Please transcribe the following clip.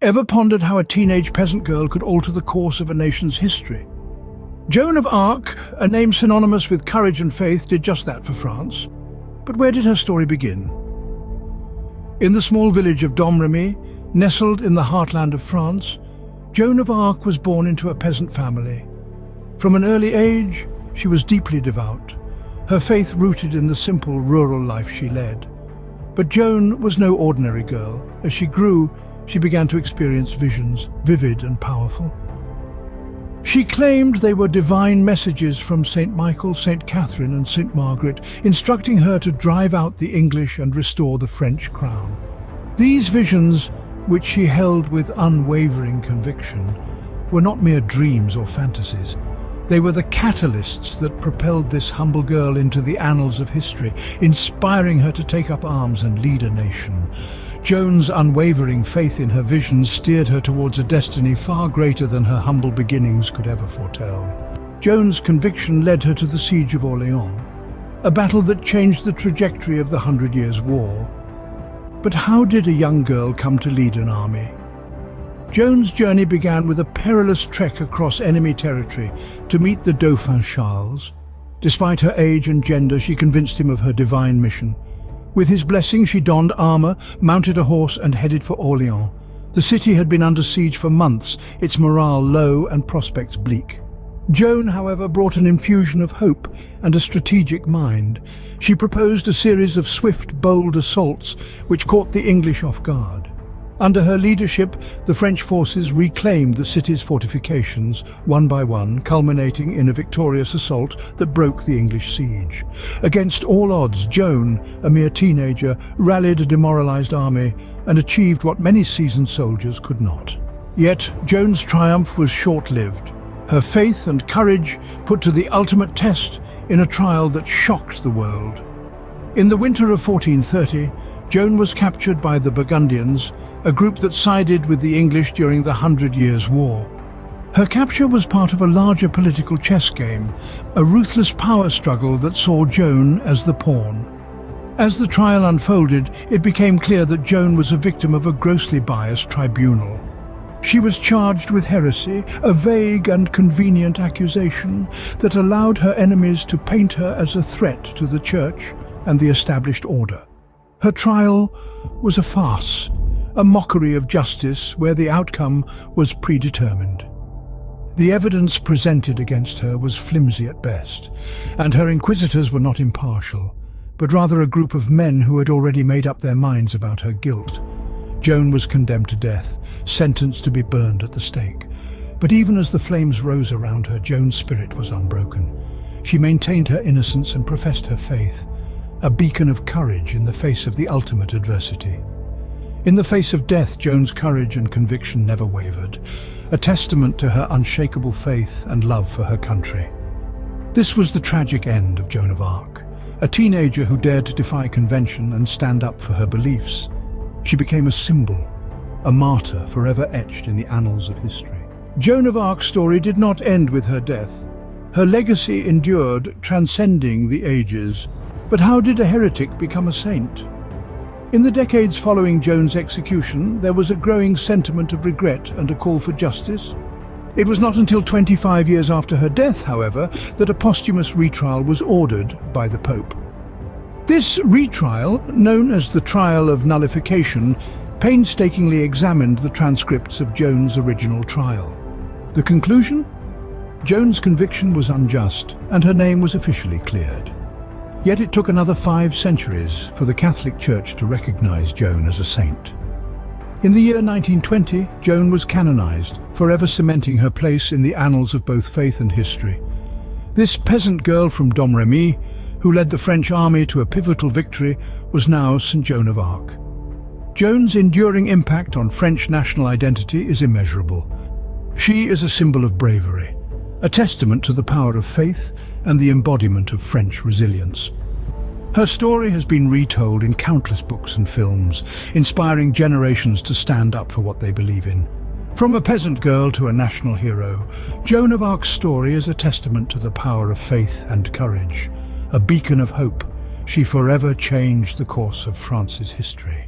Ever pondered how a teenage peasant girl could alter the course of a nation's history? Joan of Arc, a name synonymous with courage and faith, did just that for France. But where did her story begin? In the small village of Domremy, nestled in the heartland of France, Joan of Arc was born into a peasant family. From an early age, she was deeply devout, her faith rooted in the simple rural life she led. But Joan was no ordinary girl. As she grew, she began to experience visions, vivid and powerful. She claimed they were divine messages from St. Michael, St. Catherine and St. Margaret, instructing her to drive out the English and restore the French crown. These visions, which she held with unwavering conviction, were not mere dreams or fantasies. They were the catalysts that propelled this humble girl into the annals of history, inspiring her to take up arms and lead a nation. Joan's unwavering faith in her visions steered her towards a destiny far greater than her humble beginnings could ever foretell. Joan's conviction led her to the Siege of Orléans, a battle that changed the trajectory of the 100 Years' War. But how did a young girl come to lead an army? Joan's journey began with a perilous trek across enemy territory to meet the Dauphin Charles. Despite her age and gender, she convinced him of her divine mission. With his blessing, she donned armor, mounted a horse and headed for Orléans. The city had been under siege for months, its morale low and prospects bleak. Joan, however, brought an infusion of hope and a strategic mind. She proposed a series of swift, bold assaults which caught the English off guard. Under her leadership, the French forces reclaimed the city's fortifications, one by one, culminating in a victorious assault that broke the English siege. Against all odds, Joan, a mere teenager, rallied a demoralized army and achieved what many seasoned soldiers could not. Yet, Joan's triumph was short-lived. Her faith and courage put to the ultimate test in a trial that shocked the world. In the winter of 1430, Joan was captured by the Burgundians, a group that sided with the English during the 100 Years' War. Her capture was part of a larger political chess game, a ruthless power struggle that saw Joan as the pawn. As the trial unfolded, it became clear that Joan was a victim of a grossly biased tribunal. She was charged with heresy, a vague and convenient accusation that allowed her enemies to paint her as a threat to the church and the established order. Her trial was a farce, a mockery of justice where the outcome was predetermined. The evidence presented against her was flimsy at best, and her inquisitors were not impartial, but rather a group of men who had already made up their minds about her guilt. Joan was condemned to death, sentenced to be burned at the stake. But even as the flames rose around her, Joan's spirit was unbroken. She maintained her innocence and professed her faith, a beacon of courage in the face of the ultimate adversity. In the face of death, Joan's courage and conviction never wavered, a testament to her unshakable faith and love for her country. This was the tragic end of Joan of Arc, a teenager who dared to defy convention and stand up for her beliefs. She became a symbol, a martyr forever etched in the annals of history. Joan of Arc's story did not end with her death. Her legacy endured, transcending the ages. But how did a heretic become a saint? In the decades following Joan's execution, there was a growing sentiment of regret and a call for justice. It was not until 25 years after her death, however, that a posthumous retrial was ordered by the Pope. This retrial, known as the Trial of Nullification, painstakingly examined the transcripts of Joan's original trial. The conclusion? Joan's conviction was unjust, and her name was officially cleared. Yet it took another 5 centuries for the Catholic Church to recognize Joan as a saint. In the year 1920, Joan was canonized, forever cementing her place in the annals of both faith and history. This peasant girl from Domremy, who led the French army to a pivotal victory, was now St. Joan of Arc. Joan's enduring impact on French national identity is immeasurable. She is a symbol of bravery, a testament to the power of faith and the embodiment of French resilience. Her story has been retold in countless books and films, inspiring generations to stand up for what they believe in. From a peasant girl to a national hero, Joan of Arc's story is a testament to the power of faith and courage. A beacon of hope, she forever changed the course of France's history.